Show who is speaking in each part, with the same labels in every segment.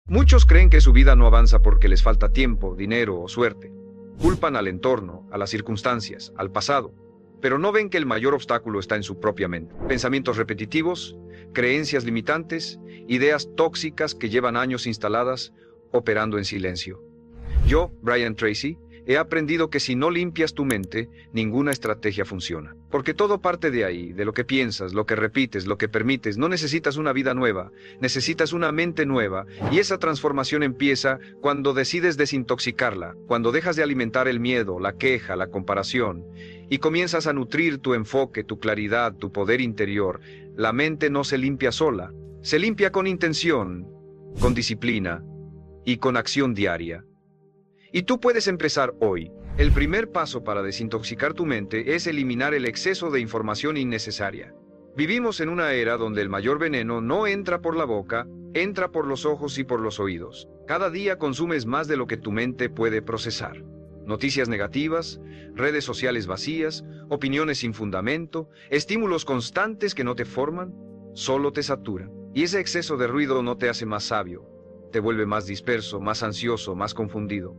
Speaker 1: Muchos creen que su vida no avanza porque les falta tiempo, dinero o suerte. Culpan al entorno, a las circunstancias, al pasado, pero no ven que el mayor obstáculo está en su propia mente. Pensamientos repetitivos, creencias limitantes, ideas tóxicas que llevan años instaladas, operando en silencio. Yo, Brian Tracy, he aprendido que si no limpias tu mente, ninguna estrategia funciona. Porque todo parte de ahí, de lo que piensas, lo que repites, lo que permites. No necesitas una vida nueva, necesitas una mente nueva. Y esa transformación empieza cuando decides desintoxicarla, cuando dejas de alimentar el miedo, la queja, la comparación, y comienzas a nutrir tu enfoque, tu claridad, tu poder interior. La mente no se limpia sola, se limpia con intención, con disciplina y con acción diaria. Y tú puedes empezar hoy. El primer paso para desintoxicar tu mente es eliminar el exceso de información innecesaria. Vivimos en una era donde el mayor veneno no entra por la boca, entra por los ojos y por los oídos. Cada día consumes más de lo que tu mente puede procesar. Noticias negativas, redes sociales vacías, opiniones sin fundamento, estímulos constantes que no te forman, solo te saturan. Y ese exceso de ruido no te hace más sabio, te vuelve más disperso, más ansioso, más confundido.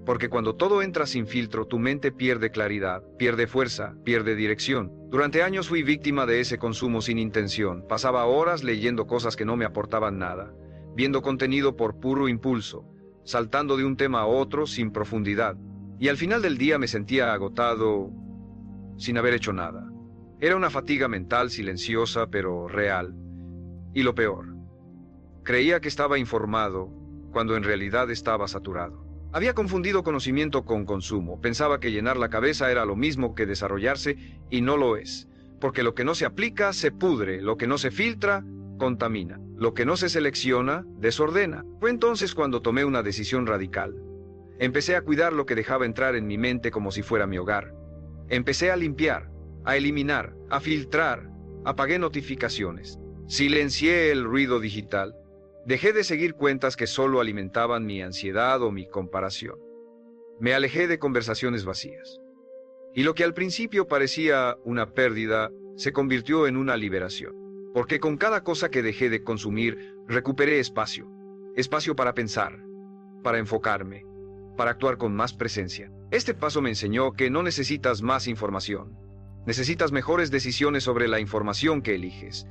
Speaker 1: Porque cuando todo entra sin filtro, tu mente pierde claridad, pierde fuerza, pierde dirección. Durante años fui víctima de ese consumo sin intención. Pasaba horas leyendo cosas que no me aportaban nada, viendo contenido por puro impulso, saltando de un tema a otro sin profundidad. Y al final del día me sentía agotado, sin haber hecho nada. Era una fatiga mental silenciosa pero real. Y lo peor, creía que estaba informado cuando en realidad estaba saturado. Había confundido conocimiento con consumo. Pensaba que llenar la cabeza era lo mismo que desarrollarse, y no lo es. Porque lo que no se aplica, se pudre. Lo que no se filtra, contamina. Lo que no se selecciona, desordena. Fue entonces cuando tomé una decisión radical. Empecé a cuidar lo que dejaba entrar en mi mente como si fuera mi hogar. Empecé a limpiar, a eliminar, a filtrar. Apagué notificaciones. Silencié el ruido digital. Dejé de seguir cuentas que solo alimentaban mi ansiedad o mi comparación. Me alejé de conversaciones vacías. Y lo que al principio parecía una pérdida, se convirtió en una liberación. Porque con cada cosa que dejé de consumir, recuperé espacio. Espacio para pensar, para enfocarme, para actuar con más presencia. Este paso me enseñó que no necesitas más información. Necesitas mejores decisiones sobre la información que eliges.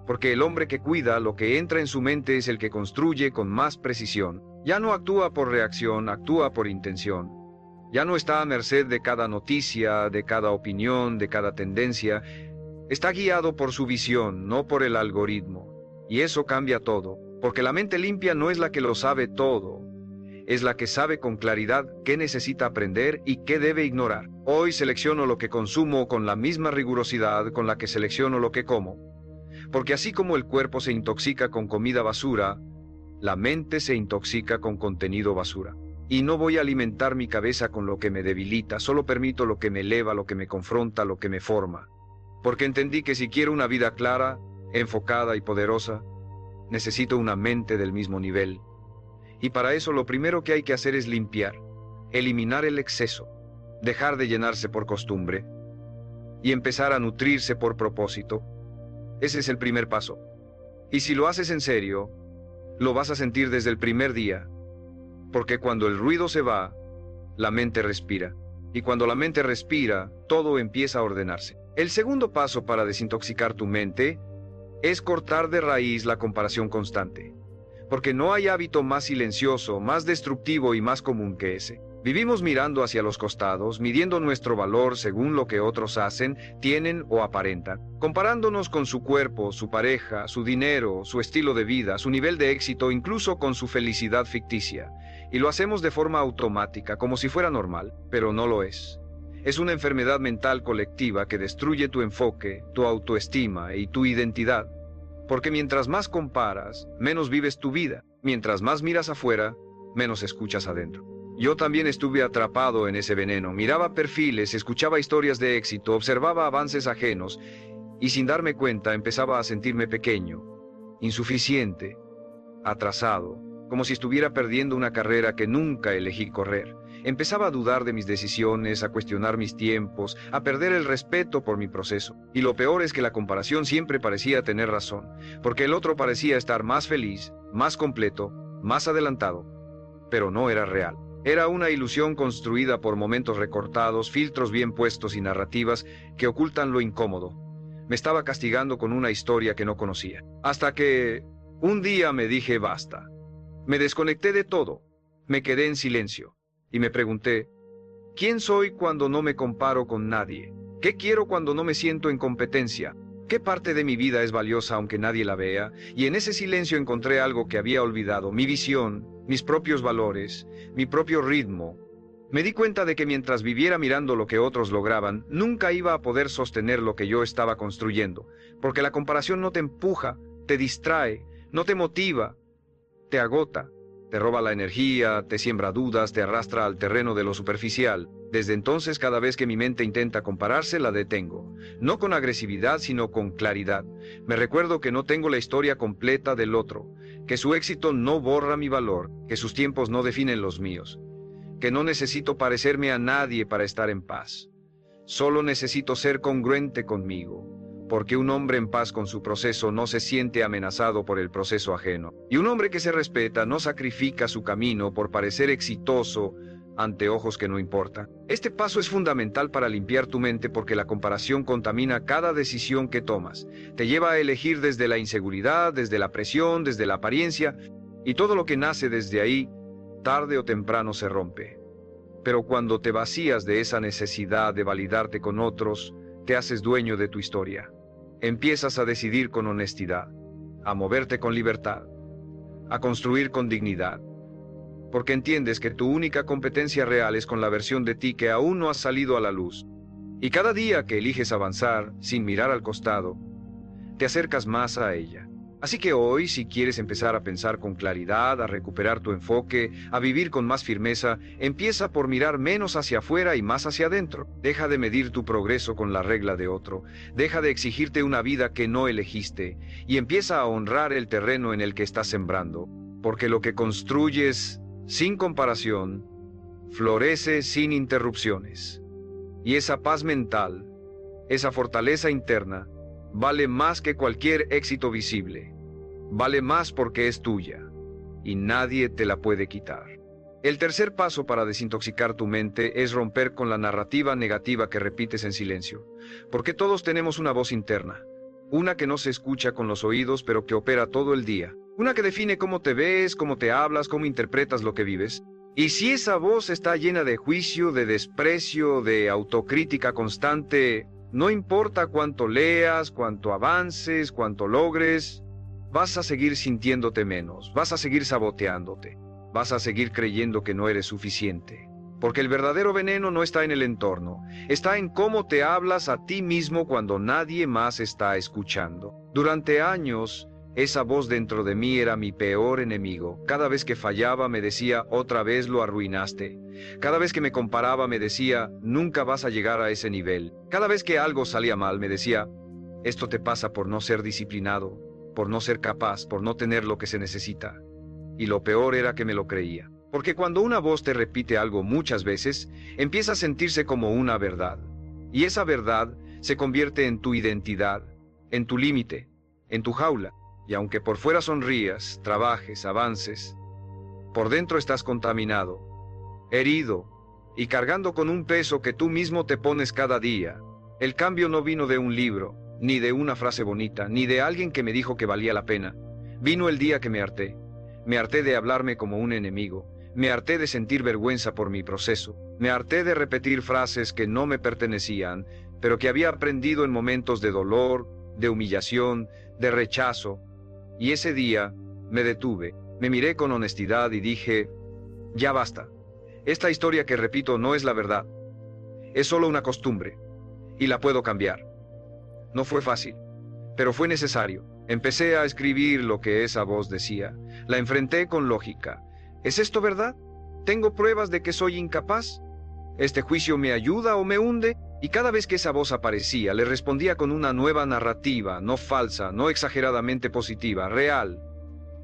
Speaker 1: Porque el hombre que cuida lo que entra en su mente es el que construye con más precisión. Ya no actúa por reacción, actúa por intención. Ya no está a merced de cada noticia, de cada opinión, de cada tendencia. Está guiado por su visión, no por el algoritmo. Y eso cambia todo, porque la mente limpia no es la que lo sabe todo. Es la que sabe con claridad qué necesita aprender y qué debe ignorar. Hoy selecciono lo que consumo con la misma rigurosidad con la que selecciono lo que como. Porque así como el cuerpo se intoxica con comida basura, la mente se intoxica con contenido basura. Y no voy a alimentar mi cabeza con lo que me debilita, solo permito lo que me eleva, lo que me confronta, lo que me forma. Porque entendí que si quiero una vida clara, enfocada y poderosa, necesito una mente del mismo nivel. Y para eso lo primero que hay que hacer es limpiar, eliminar el exceso, dejar de llenarse por costumbre y empezar a nutrirse por propósito. Ese es el primer paso. Y si lo haces en serio, lo vas a sentir desde el primer día. Porque cuando el ruido se va, la mente respira. Y cuando la mente respira, todo empieza a ordenarse. El segundo paso para desintoxicar tu mente es cortar de raíz la comparación constante. Porque no hay hábito más silencioso, más destructivo y más común que ese. Vivimos mirando hacia los costados, midiendo nuestro valor según lo que otros hacen, tienen o aparentan, comparándonos con su cuerpo, su pareja, su dinero, su estilo de vida, su nivel de éxito, incluso con su felicidad ficticia. Y lo hacemos de forma automática, como si fuera normal, pero no lo es. Es una enfermedad mental colectiva que destruye tu enfoque, tu autoestima y tu identidad. Porque mientras más comparas, menos vives tu vida. Mientras más miras afuera, menos escuchas adentro. Yo también estuve atrapado en ese veneno. Miraba perfiles, escuchaba historias de éxito, observaba avances ajenos y sin darme cuenta empezaba a sentirme pequeño, insuficiente, atrasado, como si estuviera perdiendo una carrera que nunca elegí correr. Empezaba a dudar de mis decisiones, a cuestionar mis tiempos, a perder el respeto por mi proceso. Y lo peor es que la comparación siempre parecía tener razón, porque el otro parecía estar más feliz, más completo, más adelantado, pero no era real. Era una ilusión construida por momentos recortados, filtros bien puestos y narrativas que ocultan lo incómodo. Me estaba castigando con una historia que no conocía. Hasta que un día me dije basta. Me desconecté de todo. Me quedé en silencio. Y me pregunté, ¿quién soy cuando no me comparo con nadie? ¿Qué quiero cuando no me siento en competencia? ¿Qué parte de mi vida es valiosa aunque nadie la vea? Y en ese silencio encontré algo que había olvidado, mi visión, mis propios valores, mi propio ritmo. Me di cuenta de que mientras viviera mirando lo que otros lograban, nunca iba a poder sostener lo que yo estaba construyendo, porque la comparación no te empuja, te distrae, no te motiva, te agota, te roba la energía, te siembra dudas, te arrastra al terreno de lo superficial. Desde entonces, cada vez que mi mente intenta compararse, la detengo. No con agresividad, sino con claridad. Me recuerdo que no tengo la historia completa del otro, que su éxito no borra mi valor, que sus tiempos no definen los míos, que no necesito parecerme a nadie para estar en paz. Solo necesito ser congruente conmigo, porque un hombre en paz con su proceso no se siente amenazado por el proceso ajeno. Y un hombre que se respeta no sacrifica su camino por parecer exitoso ante ojos que no importan. Este paso es fundamental para limpiar tu mente porque la comparación contamina cada decisión que tomas. Te lleva a elegir desde la inseguridad, desde la presión, desde la apariencia, y todo lo que nace desde ahí, tarde o temprano se rompe. Pero cuando te vacías de esa necesidad de validarte con otros, te haces dueño de tu historia. Empiezas a decidir con honestidad, a moverte con libertad, a construir con dignidad, porque entiendes que tu única competencia real es con la versión de ti que aún no ha salido a la luz. Y cada día que eliges avanzar, sin mirar al costado, te acercas más a ella. Así que hoy, si quieres empezar a pensar con claridad, a recuperar tu enfoque, a vivir con más firmeza, empieza por mirar menos hacia afuera y más hacia adentro. Deja de medir tu progreso con la regla de otro. Deja de exigirte una vida que no elegiste y empieza a honrar el terreno en el que estás sembrando. Porque lo que construyes sin comparación florece sin interrupciones. Y esa paz mental, esa fortaleza interna, vale más que cualquier éxito visible. Vale más porque es tuya y nadie te la puede quitar. El tercer paso para desintoxicar tu mente es romper con la narrativa negativa que repites en silencio. Porque todos tenemos una voz interna. Una que no se escucha con los oídos pero que opera todo el día. Una que define cómo te ves, cómo te hablas, cómo interpretas lo que vives. Y si esa voz está llena de juicio, de desprecio, de autocrítica constante, no importa cuánto leas, cuánto avances, cuánto logres, vas a seguir sintiéndote menos, vas a seguir saboteándote, vas a seguir creyendo que no eres suficiente. Porque el verdadero veneno no está en el entorno, está en cómo te hablas a ti mismo cuando nadie más está escuchando. Durante años, esa voz dentro de mí era mi peor enemigo. Cada vez que fallaba me decía, otra vez lo arruinaste. Cada vez que me comparaba me decía, nunca vas a llegar a ese nivel. Cada vez que algo salía mal me decía, esto te pasa por no ser disciplinado, por no ser capaz, por no tener lo que se necesita. Y lo peor era que me lo creía. Porque cuando una voz te repite algo muchas veces, empieza a sentirse como una verdad. Y esa verdad se convierte en tu identidad, en tu límite, en tu jaula. Y aunque por fuera sonrías, trabajes, avances, por dentro estás contaminado, herido y cargando con un peso que tú mismo te pones cada día. El cambio no vino de un libro, ni de una frase bonita, ni de alguien que me dijo que valía la pena. Vino el día que me harté. Me harté de hablarme como un enemigo. Me harté de sentir vergüenza por mi proceso. Me harté de repetir frases que no me pertenecían, pero que había aprendido en momentos de dolor, de humillación, de rechazo. Y ese día me detuve, me miré con honestidad y dije, ya basta. Esta historia que repito no es la verdad. Es solo una costumbre. Y la puedo cambiar. No fue fácil, pero fue necesario. Empecé a escribir lo que esa voz decía. La enfrenté con lógica. ¿Es esto verdad? ¿Tengo pruebas de que soy incapaz? ¿Este juicio me ayuda o me hunde? Y cada vez que esa voz aparecía, le respondía con una nueva narrativa, no falsa, no exageradamente positiva, real,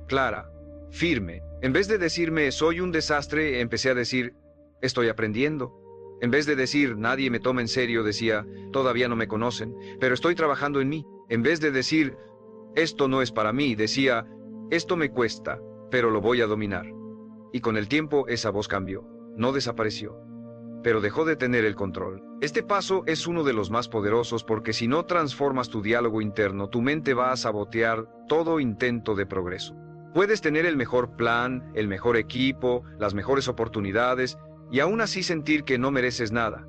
Speaker 1: clara, firme. En vez de decirme, soy un desastre, empecé a decir, estoy aprendiendo. En vez de decir, nadie me toma en serio, decía, todavía no me conocen, pero estoy trabajando en mí. En vez de decir, esto no es para mí, decía, esto me cuesta, pero lo voy a dominar. Y con el tiempo esa voz cambió, no desapareció, pero dejó de tener el control. Este paso es uno de los más poderosos porque si no transformas tu diálogo interno, tu mente va a sabotear todo intento de progreso. Puedes tener el mejor plan, el mejor equipo, las mejores oportunidades, y aún así sentir que no mereces nada.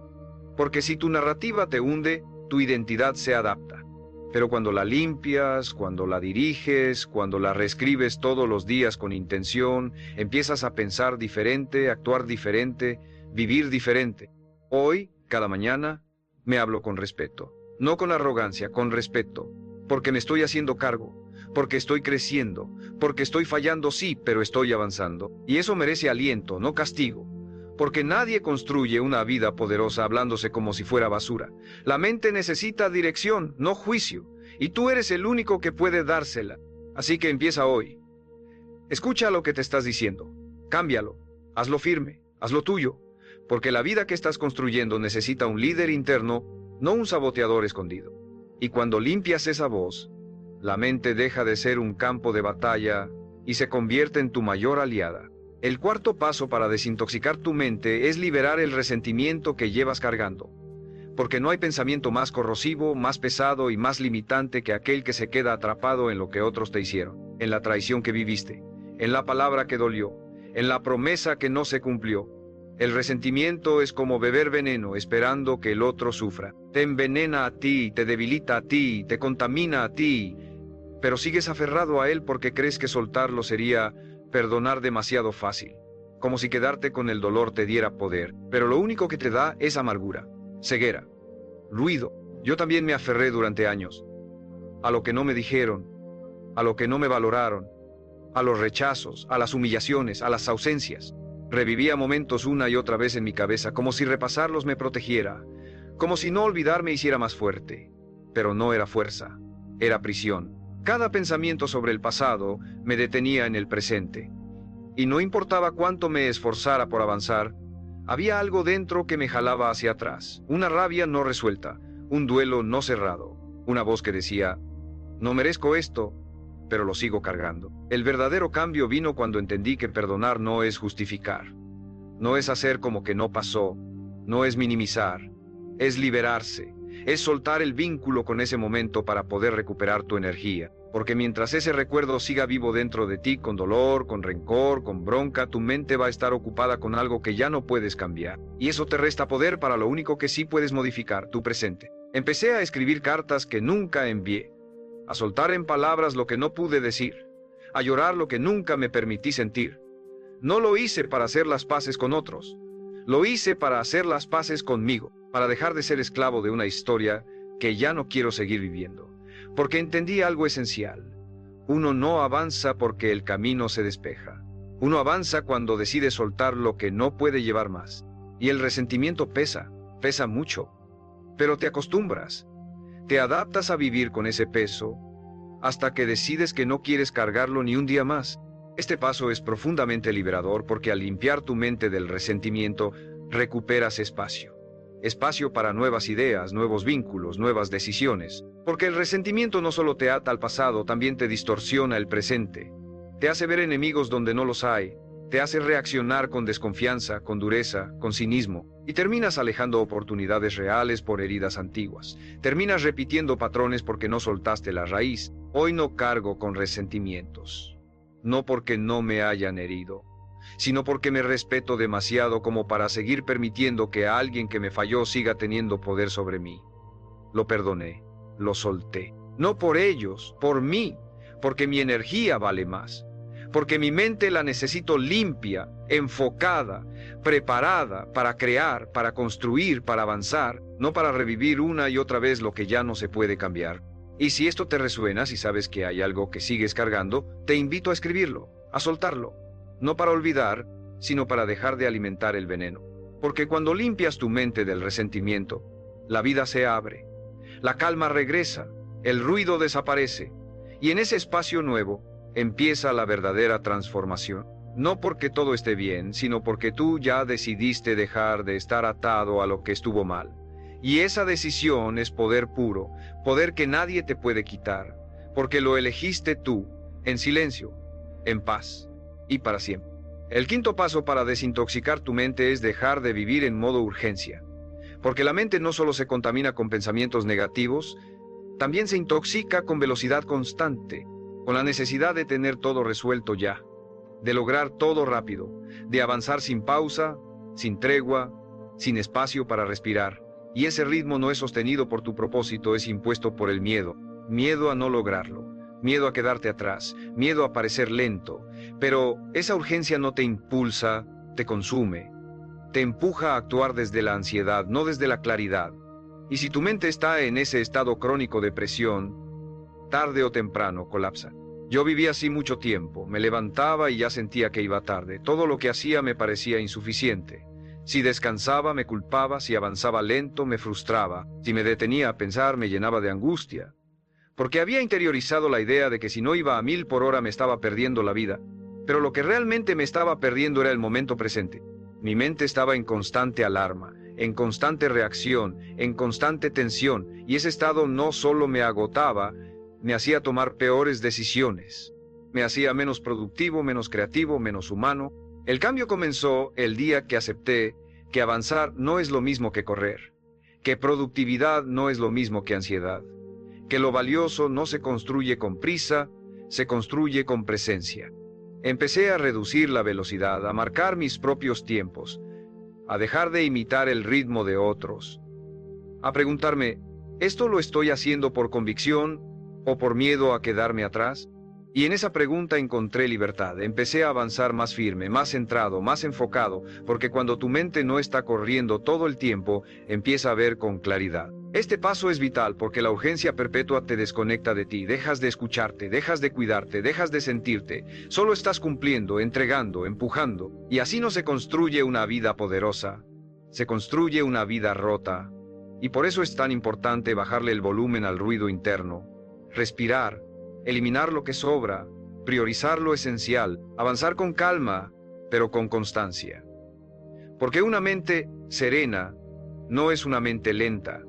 Speaker 1: Porque si tu narrativa te hunde, tu identidad se adapta. Pero cuando la limpias, cuando la diriges, cuando la reescribes todos los días con intención, empiezas a pensar diferente, actuar diferente, vivir diferente. Hoy, cada mañana, me hablo con respeto. No con arrogancia, con respeto. Porque me estoy haciendo cargo, porque estoy creciendo, porque estoy fallando sí, pero estoy avanzando. Y eso merece aliento, no castigo. Porque nadie construye una vida poderosa hablándose como si fuera basura. La mente necesita dirección, no juicio, y tú eres el único que puede dársela. Así que empieza hoy. Escucha lo que te estás diciendo, cámbialo, hazlo firme, hazlo tuyo, porque la vida que estás construyendo necesita un líder interno, no un saboteador escondido. Y cuando limpias esa voz, la mente deja de ser un campo de batalla y se convierte en tu mayor aliada. El cuarto paso para desintoxicar tu mente es liberar el resentimiento que llevas cargando. Porque no hay pensamiento más corrosivo, más pesado y más limitante que aquel que se queda atrapado en lo que otros te hicieron, en la traición que viviste, en la palabra que dolió, en la promesa que no se cumplió. El resentimiento es como beber veneno esperando que el otro sufra. Te envenena a ti, te debilita a ti, te contamina a ti, pero sigues aferrado a él porque crees que soltarlo sería perdonar demasiado fácil, como si quedarte con el dolor te diera poder, pero lo único que te da es amargura, ceguera, ruido. Yo también me aferré durante años, a lo que no me dijeron, a lo que no me valoraron, a los rechazos, a las humillaciones, a las ausencias. Revivía momentos una y otra vez en mi cabeza, como si repasarlos me protegiera, como si no olvidarme hiciera más fuerte, pero no era fuerza, era prisión. Cada pensamiento sobre el pasado me detenía en el presente. Y no importaba cuánto me esforzara por avanzar, había algo dentro que me jalaba hacia atrás. Una rabia no resuelta, un duelo no cerrado, una voz que decía, no merezco esto, pero lo sigo cargando. El verdadero cambio vino cuando entendí que perdonar no es justificar. No es hacer como que no pasó, no es minimizar, es liberarse. Es soltar el vínculo con ese momento para poder recuperar tu energía. Porque mientras ese recuerdo siga vivo dentro de ti con dolor, con rencor, con bronca, tu mente va a estar ocupada con algo que ya no puedes cambiar. Y eso te resta poder para lo único que sí puedes modificar, tu presente. Empecé a escribir cartas que nunca envié, a soltar en palabras lo que no pude decir, a llorar lo que nunca me permití sentir. No lo hice para hacer las paces con otros. Lo hice para hacer las paces conmigo, para dejar de ser esclavo de una historia que ya no quiero seguir viviendo. Porque entendí algo esencial. Uno no avanza porque el camino se despeja. Uno avanza cuando decide soltar lo que no puede llevar más. Y el resentimiento pesa, pesa mucho. Pero te acostumbras. Te adaptas a vivir con ese peso hasta que decides que no quieres cargarlo ni un día más. Este paso es profundamente liberador porque al limpiar tu mente del resentimiento, recuperas espacio. Espacio para nuevas ideas, nuevos vínculos, nuevas decisiones. Porque el resentimiento no solo te ata al pasado, también te distorsiona el presente. Te hace ver enemigos donde no los hay. Te hace reaccionar con desconfianza, con dureza, con cinismo. Y terminas alejando oportunidades reales por heridas antiguas. Terminas repitiendo patrones porque no soltaste la raíz. Hoy no cargo con resentimientos. No porque no me hayan herido, sino porque me respeto demasiado como para seguir permitiendo que a alguien que me falló siga teniendo poder sobre mí. Lo perdoné, lo solté. No por ellos, por mí, porque mi energía vale más. Porque mi mente la necesito limpia, enfocada, preparada para crear, para construir, para avanzar, no para revivir una y otra vez lo que ya no se puede cambiar. Y si esto te resuena, si sabes que hay algo que sigues cargando, te invito a escribirlo, a soltarlo. No para olvidar, sino para dejar de alimentar el veneno. Porque cuando limpias tu mente del resentimiento, la vida se abre, la calma regresa, el ruido desaparece, y en ese espacio nuevo empieza la verdadera transformación. No porque todo esté bien, sino porque tú ya decidiste dejar de estar atado a lo que estuvo mal. Y esa decisión es poder puro, poder que nadie te puede quitar, porque lo elegiste tú, en silencio, en paz. y para siempre. El quinto paso para desintoxicar tu mente es dejar de vivir en modo urgencia. Porque la mente no solo se contamina con pensamientos negativos, también se intoxica con velocidad constante, con la necesidad de tener todo resuelto ya, de lograr todo rápido, de avanzar sin pausa, sin tregua, sin espacio para respirar. Y ese ritmo no es sostenido por tu propósito, es impuesto por el miedo. Miedo a no lograrlo, miedo a quedarte atrás, miedo a parecer lento. Pero esa urgencia no te impulsa, te consume. Te empuja a actuar desde la ansiedad, no desde la claridad. Y si tu mente está en ese estado crónico de presión, tarde o temprano colapsa. Yo viví así mucho tiempo, me levantaba y ya sentía que iba tarde. Todo lo que hacía me parecía insuficiente. Si descansaba me culpaba, si avanzaba lento me frustraba, si me detenía a pensar me llenaba de angustia. Porque había interiorizado la idea de que si no iba a 1000 por hora me estaba perdiendo la vida. Pero lo que realmente me estaba perdiendo era el momento presente. Mi mente estaba en constante alarma, en constante reacción, en constante tensión, y ese estado no solo me agotaba, me hacía tomar peores decisiones. Me hacía menos productivo, menos creativo, menos humano. El cambio comenzó el día que acepté que avanzar no es lo mismo que correr, que productividad no es lo mismo que ansiedad, que lo valioso no se construye con prisa, se construye con presencia. Empecé a reducir la velocidad, a marcar mis propios tiempos, a dejar de imitar el ritmo de otros, a preguntarme, ¿esto lo estoy haciendo por convicción o por miedo a quedarme atrás? Y en esa pregunta encontré libertad. Empecé a avanzar más firme, más centrado, más enfocado, porque cuando tu mente no está corriendo todo el tiempo, empieza a ver con claridad. Este paso es vital porque la urgencia perpetua te desconecta de ti, dejas de escucharte, dejas de cuidarte, dejas de sentirte, solo estás cumpliendo, entregando, empujando, y así no se construye una vida poderosa, se construye una vida rota. Y por eso es tan importante bajarle el volumen al ruido interno, respirar, eliminar lo que sobra, priorizar lo esencial, avanzar con calma, pero con constancia. Porque una mente serena no es una mente lenta,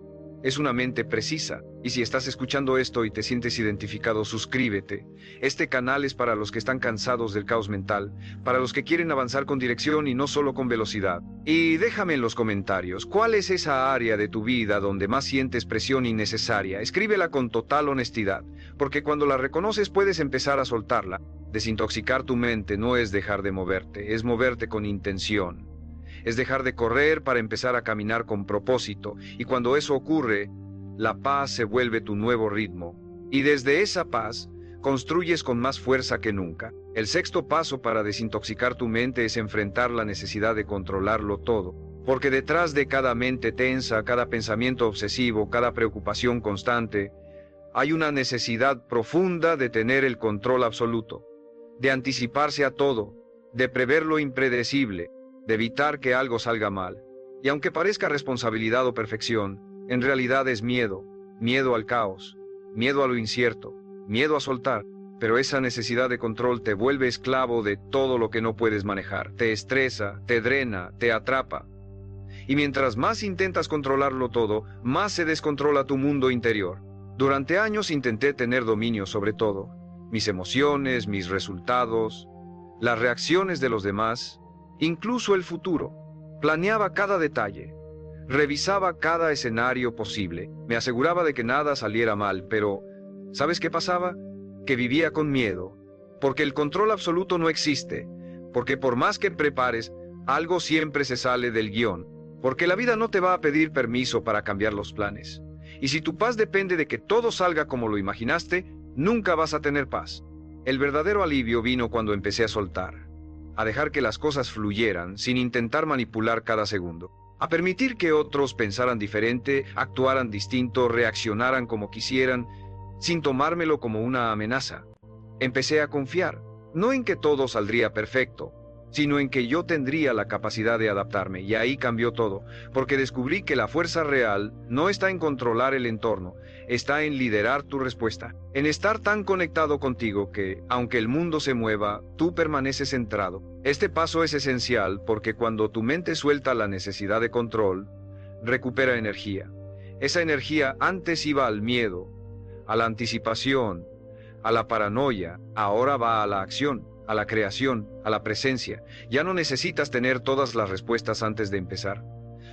Speaker 1: es una mente precisa. Y si estás escuchando esto y te sientes identificado, suscríbete. Este canal es para los que están cansados del caos mental, para los que quieren avanzar con dirección y no solo con velocidad. Y déjame en los comentarios, ¿cuál es esa área de tu vida donde más sientes presión innecesaria? Escríbela con total honestidad, porque cuando la reconoces puedes empezar a soltarla. Desintoxicar tu mente no es dejar de moverte, es moverte con intención. Es dejar de correr para empezar a caminar con propósito, y cuando eso ocurre, la paz se vuelve tu nuevo ritmo. Y desde esa paz, construyes con más fuerza que nunca. El sexto paso para desintoxicar tu mente es enfrentar la necesidad de controlarlo todo. Porque detrás de cada mente tensa, cada pensamiento obsesivo, cada preocupación constante, hay una necesidad profunda de tener el control absoluto, de anticiparse a todo, de prever lo impredecible, de evitar que algo salga mal. Y aunque parezca responsabilidad o perfección, en realidad es miedo, miedo al caos, miedo a lo incierto, miedo a soltar, pero esa necesidad de control te vuelve esclavo de todo lo que no puedes manejar, te estresa, te drena, te atrapa. Y mientras más intentas controlarlo todo, más se descontrola tu mundo interior. Durante años intenté tener dominio sobre todo, mis emociones, mis resultados, las reacciones de los demás, incluso el futuro. Planeaba cada detalle, revisaba cada escenario posible, me aseguraba de que nada saliera mal, pero ¿sabes qué pasaba? Que vivía con miedo, porque el control absoluto no existe, porque por más que prepares, algo siempre se sale del guión, porque la vida no te va a pedir permiso para cambiar los planes. Y si tu paz depende de que todo salga como lo imaginaste, nunca vas a tener paz. El verdadero alivio vino cuando empecé a soltar, a dejar que las cosas fluyeran sin intentar manipular cada segundo, a permitir que otros pensaran diferente, actuaran distinto, reaccionaran como quisieran, sin tomármelo como una amenaza. Empecé a confiar, no en que todo saldría perfecto, sino en que yo tendría la capacidad de adaptarme, y ahí cambió todo, porque descubrí que la fuerza real no está en controlar el entorno, está en liderar tu respuesta, en estar tan conectado contigo que, aunque el mundo se mueva, tú permaneces centrado. Este paso es esencial porque cuando tu mente suelta la necesidad de control, recupera energía. Esa energía antes iba al miedo, a la anticipación, a la paranoia, ahora va a la acción. a la creación, a la presencia. Ya no necesitas tener todas las respuestas antes de empezar.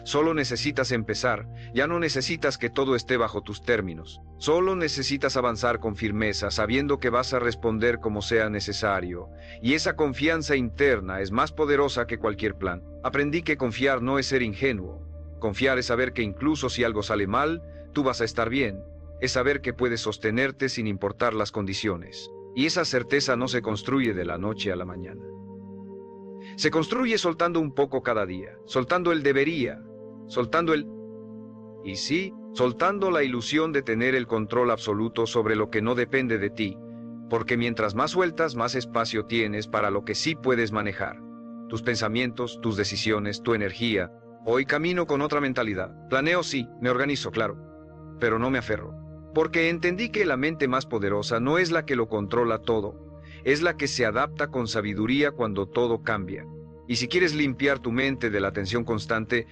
Speaker 1: Solo necesitas empezar, ya no necesitas que todo esté bajo tus términos. Solo necesitas avanzar con firmeza, sabiendo que vas a responder como sea necesario. Y esa confianza interna es más poderosa que cualquier plan. Aprendí que confiar no es ser ingenuo. Confiar es saber que incluso si algo sale mal, tú vas a estar bien. Es saber que puedes sostenerte sin importar las condiciones. Y esa certeza no se construye de la noche a la mañana. Se construye soltando un poco cada día, soltando el debería, soltando el... Y sí, soltando la ilusión de tener el control absoluto sobre lo que no depende de ti, porque mientras más sueltas, más espacio tienes para lo que sí puedes manejar. Tus pensamientos, tus decisiones, tu energía. Hoy camino con otra mentalidad. Planeo sí, me organizo, claro, pero no me aferro. Porque entendí que la mente más poderosa no es la que lo controla todo, es la que se adapta con sabiduría cuando todo cambia. Y si quieres limpiar tu mente de la tensión constante,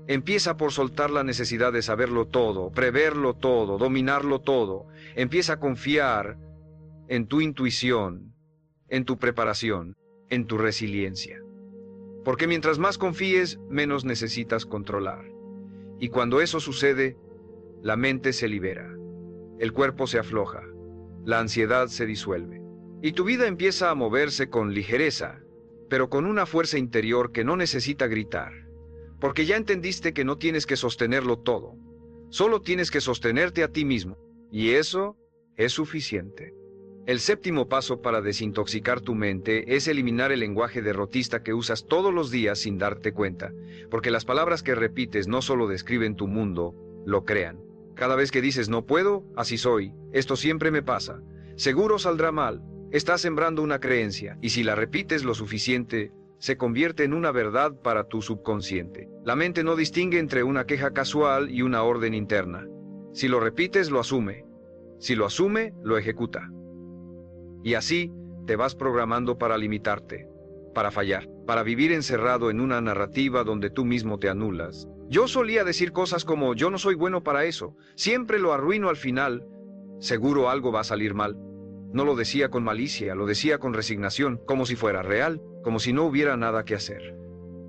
Speaker 1: empieza por soltar la necesidad de saberlo todo, preverlo todo, dominarlo todo. Empieza a confiar en tu intuición, en tu preparación, en tu resiliencia. Porque mientras más confíes, menos necesitas controlar. Y cuando eso sucede, la mente se libera. El cuerpo se afloja, la ansiedad se disuelve, y tu vida empieza a moverse con ligereza, pero con una fuerza interior que no necesita gritar, porque ya entendiste que no tienes que sostenerlo todo, solo tienes que sostenerte a ti mismo, y eso es suficiente. El séptimo paso para desintoxicar tu mente es eliminar el lenguaje derrotista que usas todos los días sin darte cuenta, porque las palabras que repites no solo describen tu mundo, lo crean. Cada vez que dices no puedo, así soy, esto siempre me pasa, seguro saldrá mal, estás sembrando una creencia, y si la repites lo suficiente, se convierte en una verdad para tu subconsciente. La mente no distingue entre una queja casual y una orden interna. Si lo repites, lo asume. Si lo asume, lo ejecuta. Y así, te vas programando para limitarte, para fallar, para vivir encerrado en una narrativa donde tú mismo te anulas. Yo solía decir cosas como, yo no soy bueno para eso, siempre lo arruino al final, seguro algo va a salir mal. No lo decía con malicia, lo decía con resignación, como si fuera real, como si no hubiera nada que hacer.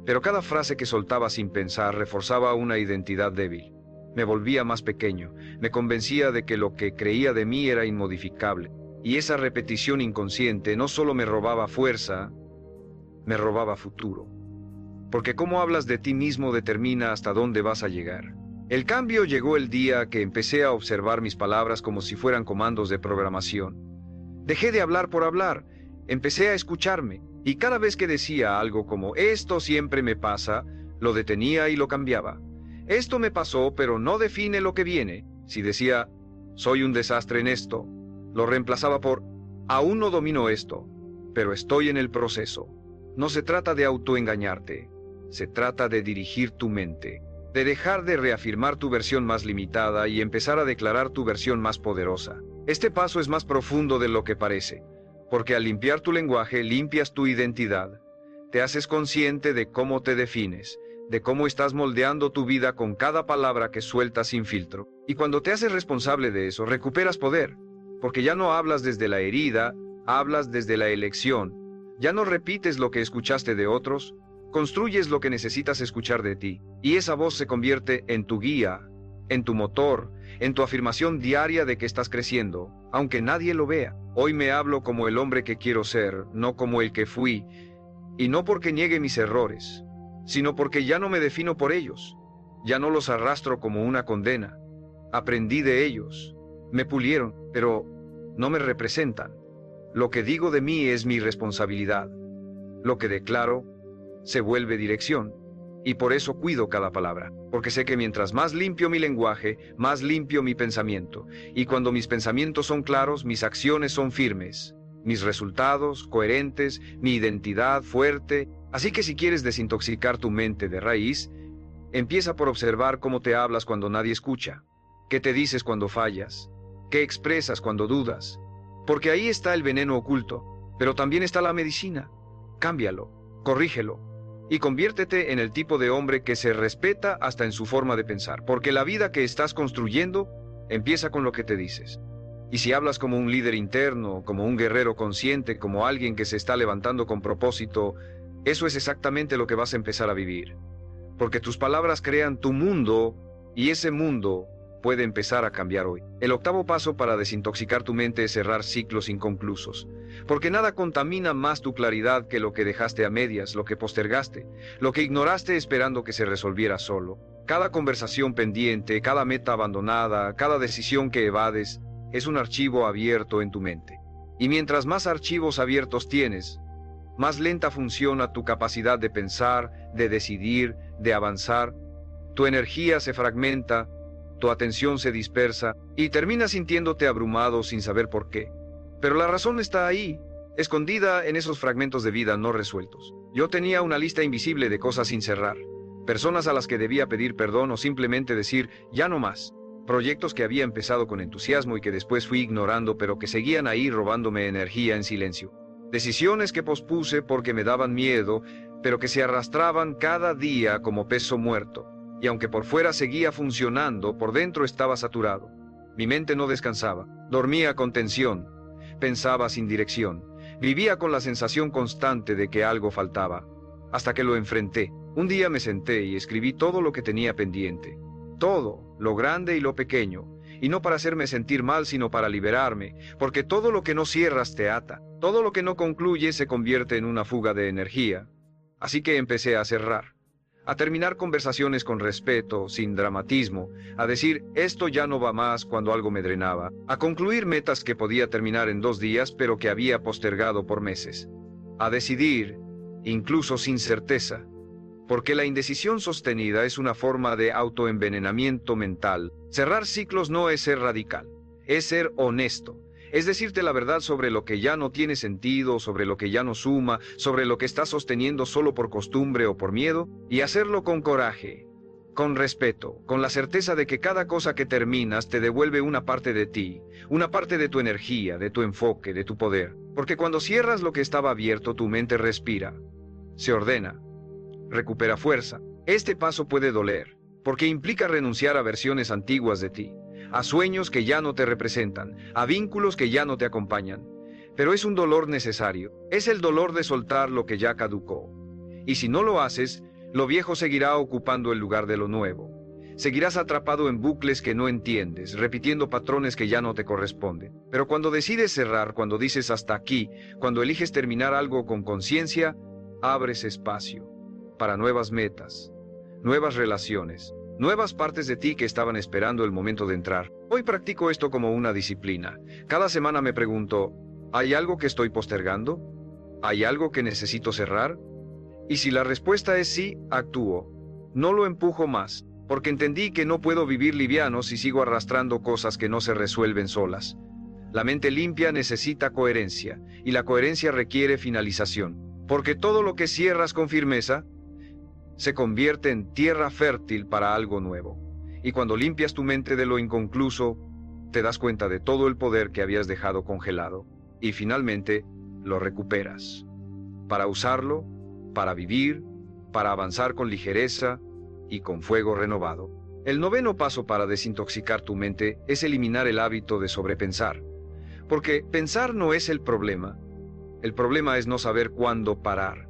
Speaker 1: Pero cada frase que soltaba sin pensar reforzaba una identidad débil. Me volvía más pequeño, me convencía de que lo que creía de mí era inmodificable. Y esa repetición inconsciente no solo me robaba fuerza, me robaba futuro. Porque cómo hablas de ti mismo determina hasta dónde vas a llegar. El cambio llegó el día que empecé a observar mis palabras como si fueran comandos de programación. Dejé de hablar por hablar, empecé a escucharme, y cada vez que decía algo como esto siempre me pasa, lo detenía y lo cambiaba. Esto me pasó, pero no define lo que viene. Si decía soy un desastre en esto, lo reemplazaba por aún no domino esto, pero estoy en el proceso. No se trata de autoengañarte. Se trata de dirigir tu mente, de dejar de reafirmar tu versión más limitada y empezar a declarar tu versión más poderosa. Este paso es más profundo de lo que parece, porque al limpiar tu lenguaje, limpias tu identidad. Te haces consciente de cómo te defines, de cómo estás moldeando tu vida con cada palabra que sueltas sin filtro. Y cuando te haces responsable de eso, recuperas poder, porque ya no hablas desde la herida, hablas desde la elección. Ya no repites lo que escuchaste de otros, construyes lo que necesitas escuchar de ti, y esa voz se convierte en tu guía, en tu motor, en tu afirmación diaria de que estás creciendo, aunque nadie lo vea. Hoy me hablo como el hombre que quiero ser, no como el que fui, y no porque niegue mis errores, sino porque ya no me defino por ellos, ya no los arrastro como una condena. Aprendí de ellos, me pulieron, pero no me representan. Lo que digo de mí es mi responsabilidad. Lo que declaro se vuelve dirección, y por eso cuido cada palabra, porque sé que mientras más limpio mi lenguaje, más limpio mi pensamiento, y cuando mis pensamientos son claros, mis acciones son firmes, mis resultados coherentes, mi identidad fuerte. Así que si quieres desintoxicar tu mente de raíz, empieza por observar cómo te hablas cuando nadie escucha, qué te dices cuando fallas, qué expresas cuando dudas, porque ahí está el veneno oculto, pero también está la medicina. Cámbialo, corrígelo, y conviértete en el tipo de hombre que se respeta hasta en su forma de pensar, porque la vida que estás construyendo empieza con lo que te dices. Y si hablas como un líder interno, como un guerrero consciente, como alguien que se está levantando con propósito, eso es exactamente lo que vas a empezar a vivir. Porque tus palabras crean tu mundo y ese mundo puede empezar a cambiar hoy. El octavo paso para desintoxicar tu mente es cerrar ciclos inconclusos. Porque nada contamina más tu claridad que lo que dejaste a medias, lo que postergaste, lo que ignoraste esperando que se resolviera solo. Cada conversación pendiente, cada meta abandonada, cada decisión que evades, es un archivo abierto en tu mente. Y mientras más archivos abiertos tienes, más lenta funciona tu capacidad de pensar, de decidir, de avanzar. Tu energía se fragmenta, tu atención se dispersa y terminas sintiéndote abrumado sin saber por qué. Pero la razón está ahí, escondida en esos fragmentos de vida no resueltos. Yo tenía una lista invisible de cosas sin cerrar, personas a las que debía pedir perdón o simplemente decir ya no más. Proyectos que había empezado con entusiasmo y que después fui ignorando, pero que seguían ahí robándome energía en silencio. Decisiones que pospuse porque me daban miedo, pero que se arrastraban cada día como peso muerto. Y aunque por fuera seguía funcionando, por dentro estaba saturado. Mi mente no descansaba, dormía con tensión, pensaba sin dirección, vivía con la sensación constante de que algo faltaba. Hasta que lo enfrenté. Un día me senté y escribí todo lo que tenía pendiente. Todo, lo grande y lo pequeño, y no para hacerme sentir mal, sino para liberarme, porque todo lo que no cierras te ata, todo lo que no concluye se convierte en una fuga de energía. Así que empecé a cerrar, a terminar conversaciones con respeto, sin dramatismo, a decir esto ya no va más cuando algo me drenaba, a concluir metas que podía terminar en 2 días pero que había postergado por meses, a decidir, incluso sin certeza. Porque la indecisión sostenida es una forma de autoenvenenamiento mental. Cerrar ciclos no es ser radical, es ser honesto. Es decirte la verdad sobre lo que ya no tiene sentido, sobre lo que ya no suma, sobre lo que estás sosteniendo solo por costumbre o por miedo, y hacerlo con coraje, con respeto, con la certeza de que cada cosa que terminas te devuelve una parte de ti, una parte de tu energía, de tu enfoque, de tu poder. Porque cuando cierras lo que estaba abierto, tu mente respira, se ordena, recupera fuerza. Este paso puede doler, porque implica renunciar a versiones antiguas de ti, a sueños que ya no te representan, a vínculos que ya no te acompañan. Pero es un dolor necesario, es el dolor de soltar lo que ya caducó. Y si no lo haces, lo viejo seguirá ocupando el lugar de lo nuevo. Seguirás atrapado en bucles que no entiendes, repitiendo patrones que ya no te corresponden. Pero cuando decides cerrar, cuando dices hasta aquí, cuando eliges terminar algo con conciencia, abres espacio para nuevas metas, nuevas relaciones, nuevas partes de ti que estaban esperando el momento de entrar. Hoy practico esto como una disciplina. Cada semana me pregunto, ¿hay algo que estoy postergando? ¿Hay algo que necesito cerrar? Y si la respuesta es sí, actúo. No lo empujo más, porque entendí que no puedo vivir liviano si sigo arrastrando cosas que no se resuelven solas. La mente limpia necesita coherencia, y la coherencia requiere finalización, porque todo lo que cierras con firmeza se convierte en tierra fértil para algo nuevo. Y cuando limpias tu mente de lo inconcluso, te das cuenta de todo el poder que habías dejado congelado, y finalmente lo recuperas, para usarlo, para vivir, para avanzar con ligereza y con fuego renovado. El noveno paso para desintoxicar tu mente es eliminar el hábito de sobrepensar, porque pensar no es el problema es no saber cuándo parar.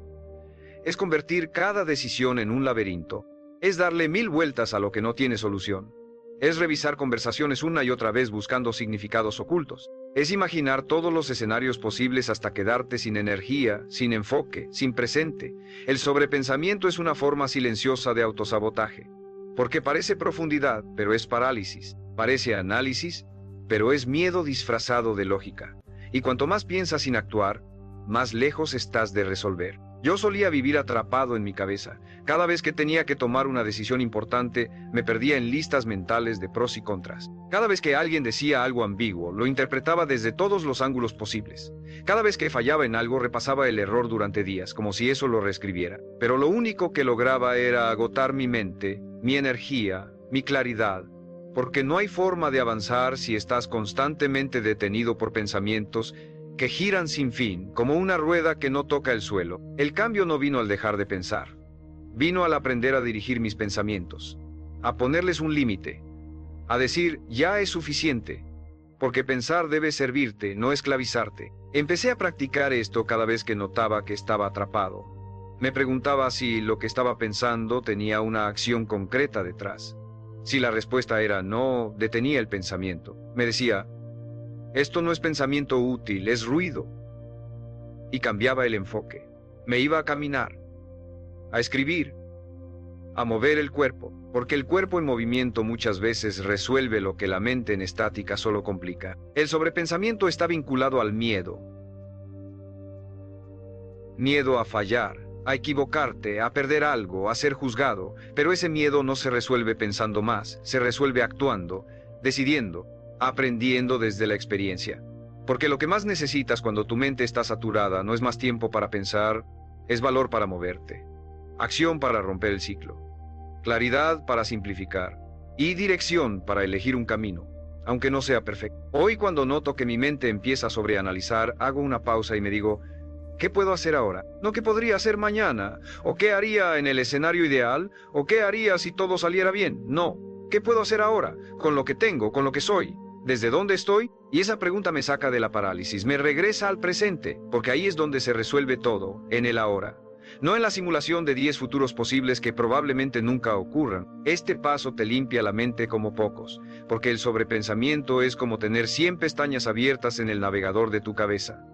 Speaker 1: Es convertir cada decisión en un laberinto. Es darle 1000 vueltas a lo que no tiene solución. Es revisar conversaciones una y otra vez buscando significados ocultos. Es imaginar todos los escenarios posibles hasta quedarte sin energía, sin enfoque, sin presente. El sobrepensamiento es una forma silenciosa de autosabotaje. Porque parece profundidad, pero es parálisis. Parece análisis, pero es miedo disfrazado de lógica. Y cuanto más piensas sin actuar, más lejos estás de resolver. Yo solía vivir atrapado en mi cabeza. Cada vez que tenía que tomar una decisión importante, me perdía en listas mentales de pros y contras. Cada vez que alguien decía algo ambiguo, lo interpretaba desde todos los ángulos posibles. Cada vez que fallaba en algo, repasaba el error durante días, como si eso lo reescribiera. Pero lo único que lograba era agotar mi mente, mi energía, mi claridad. Porque no hay forma de avanzar si estás constantemente detenido por pensamientos que giran sin fin, como una rueda que no toca el suelo. El cambio no vino al dejar de pensar. Vino al aprender a dirigir mis pensamientos, a ponerles un límite, a decir, ya es suficiente, porque pensar debe servirte, no esclavizarte. Empecé a practicar esto cada vez que notaba que estaba atrapado. Me preguntaba si lo que estaba pensando tenía una acción concreta detrás. Si la respuesta era no, detenía el pensamiento. Me decía, esto no es pensamiento útil, es ruido. Y cambiaba el enfoque. Me iba a caminar, a escribir, a mover el cuerpo, porque el cuerpo en movimiento muchas veces resuelve lo que la mente en estática solo complica. El sobrepensamiento está vinculado al miedo. Miedo a fallar, a equivocarte, a perder algo, a ser juzgado, pero ese miedo no se resuelve pensando más, se resuelve actuando, decidiendo, aprendiendo desde la experiencia. Porque lo que más necesitas cuando tu mente está saturada no es más tiempo para pensar, es valor para moverte, acción para romper el ciclo, claridad para simplificar y dirección para elegir un camino, aunque no sea perfecto. Hoy cuando noto que mi mente empieza a sobreanalizar, hago una pausa y me digo, ¿qué puedo hacer ahora? No qué podría hacer mañana, o qué haría en el escenario ideal, o qué haría si todo saliera bien. No, ¿qué puedo hacer ahora? Con lo que tengo, con lo que soy. ¿Desde dónde estoy? Y esa pregunta me saca de la parálisis, me regresa al presente, porque ahí es donde se resuelve todo, en el ahora. No en la simulación de 10 futuros posibles que probablemente nunca ocurran. Este paso te limpia la mente como pocos, porque el sobrepensamiento es como tener 100 pestañas abiertas en el navegador de tu cabeza.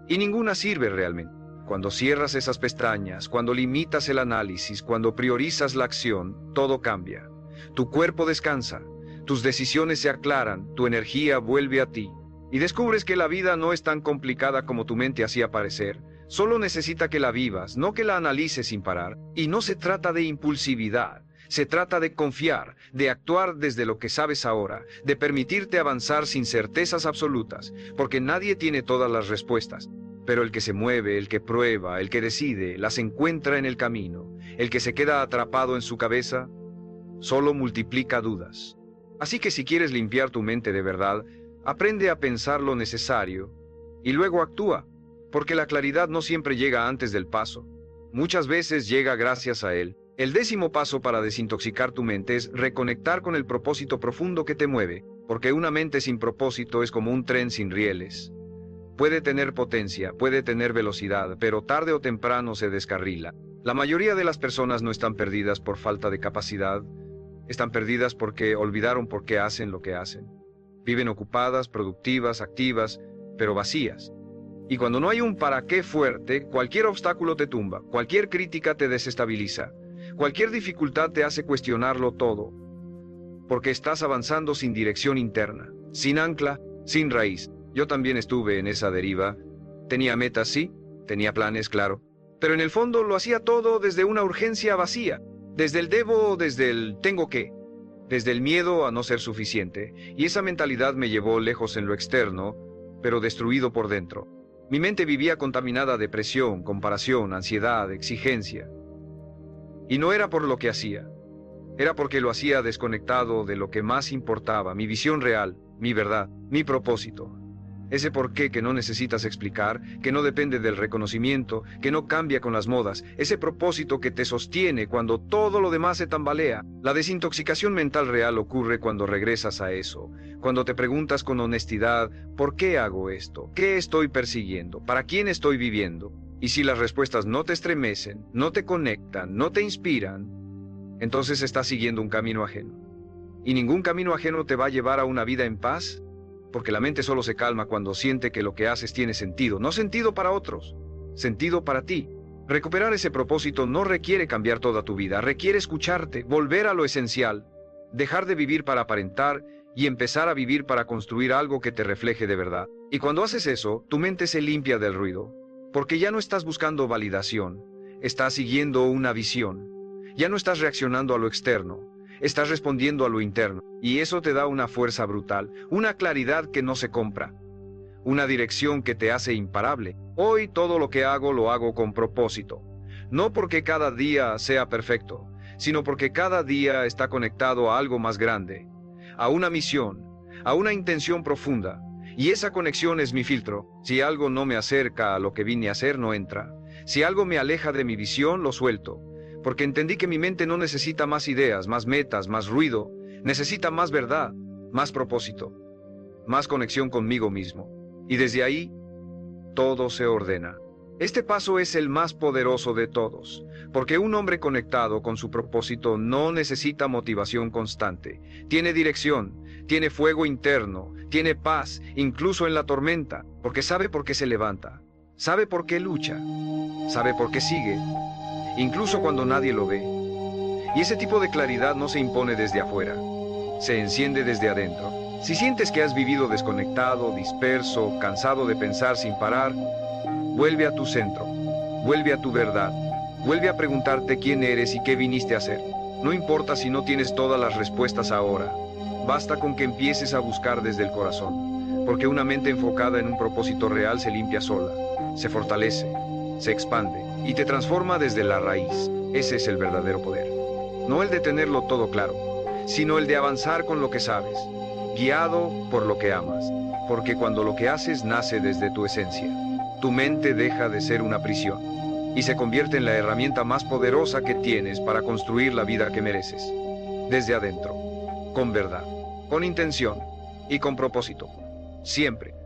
Speaker 1: Y ninguna sirve realmente. Cuando cierras esas pestañas, cuando limitas el análisis, cuando priorizas la acción, todo cambia. Tu cuerpo descansa, tus decisiones se aclaran, tu energía vuelve a ti. Y descubres que la vida no es tan complicada como tu mente hacía parecer. Solo necesita que la vivas, no que la analices sin parar. Y no se trata de impulsividad. Se trata de confiar, de actuar desde lo que sabes ahora, de permitirte avanzar sin certezas absolutas, porque nadie tiene todas las respuestas. Pero el que se mueve, el que prueba, el que decide, las encuentra en el camino. El que se queda atrapado en su cabeza, solo multiplica dudas. Así que si quieres limpiar tu mente de verdad, aprende a pensar lo necesario y luego actúa, porque la claridad no siempre llega antes del paso. Muchas veces llega gracias a él. El 10º paso para desintoxicar tu mente es reconectar con el propósito profundo que te mueve, porque una mente sin propósito es como un tren sin rieles. Puede tener potencia, puede tener velocidad, pero tarde o temprano se descarrila. La mayoría de las personas no están perdidas por falta de capacidad, están perdidas porque olvidaron por qué hacen lo que hacen. Viven ocupadas, productivas, activas, pero vacías. Y cuando no hay un para qué fuerte, cualquier obstáculo te tumba, cualquier crítica te desestabiliza. Cualquier dificultad te hace cuestionarlo todo, porque estás avanzando sin dirección interna, sin ancla, sin raíz. Yo también estuve en esa deriva. Tenía metas, sí, tenía planes, claro, pero en el fondo lo hacía todo desde una urgencia vacía, desde el debo, desde el tengo que, desde el miedo a no ser suficiente, y esa mentalidad me llevó lejos en lo externo, pero destruido por dentro. Mi mente vivía contaminada de presión, comparación, ansiedad, exigencia. Y no era por lo que hacía, era porque lo hacía desconectado de lo que más importaba, mi visión real, mi verdad, mi propósito. Ese porqué que no necesitas explicar, que no depende del reconocimiento, que no cambia con las modas, ese propósito que te sostiene cuando todo lo demás se tambalea. La desintoxicación mental real ocurre cuando regresas a eso, cuando te preguntas con honestidad, ¿por qué hago esto? ¿Qué estoy persiguiendo? ¿Para quién estoy viviendo? Y si las respuestas no te estremecen, no te conectan, no te inspiran, entonces estás siguiendo un camino ajeno. Y ningún camino ajeno te va a llevar a una vida en paz, porque la mente solo se calma cuando siente que lo que haces tiene sentido, no sentido para otros, sentido para ti. Recuperar ese propósito no requiere cambiar toda tu vida, requiere escucharte, volver a lo esencial, dejar de vivir para aparentar y empezar a vivir para construir algo que te refleje de verdad. Y cuando haces eso, tu mente se limpia del ruido, porque ya no estás buscando validación, estás siguiendo una visión, ya no estás reaccionando a lo externo, estás respondiendo a lo interno, y eso te da una fuerza brutal, una claridad que no se compra, una dirección que te hace imparable. Hoy todo lo que hago lo hago con propósito, no porque cada día sea perfecto, sino porque cada día está conectado a algo más grande, a una misión, a una intención profunda, y esa conexión es mi filtro. Si algo no me acerca a lo que vine a hacer, no entra. Si algo me aleja de mi visión, lo suelto. Porque entendí que mi mente no necesita más ideas, más metas, más ruido. Necesita más verdad, más propósito. más conexión conmigo mismo. Y desde ahí, todo se ordena. Este paso es el más poderoso de todos, porque un hombre conectado con su propósito no necesita motivación constante. Tiene dirección, tiene fuego interno, tiene paz, incluso en la tormenta, porque sabe por qué se levanta, sabe por qué lucha, sabe por qué sigue, incluso cuando nadie lo ve. Y ese tipo de claridad no se impone desde afuera, se enciende desde adentro. Si sientes que has vivido desconectado, disperso, cansado de pensar sin parar, vuelve a tu centro, vuelve a tu verdad, vuelve a preguntarte quién eres y qué viniste a hacer. No importa si no tienes todas las respuestas ahora, basta con que empieces a buscar desde el corazón, porque una mente enfocada en un propósito real se limpia sola, se fortalece, se expande y te transforma desde la raíz. Ese es el verdadero poder. No el de tenerlo todo claro, sino el de avanzar con lo que sabes, guiado por lo que amas, porque cuando lo que haces nace desde tu esencia, tu mente deja de ser una prisión y se convierte en la herramienta más poderosa que tienes para construir la vida que mereces. Desde adentro, con verdad, con intención y con propósito. Siempre.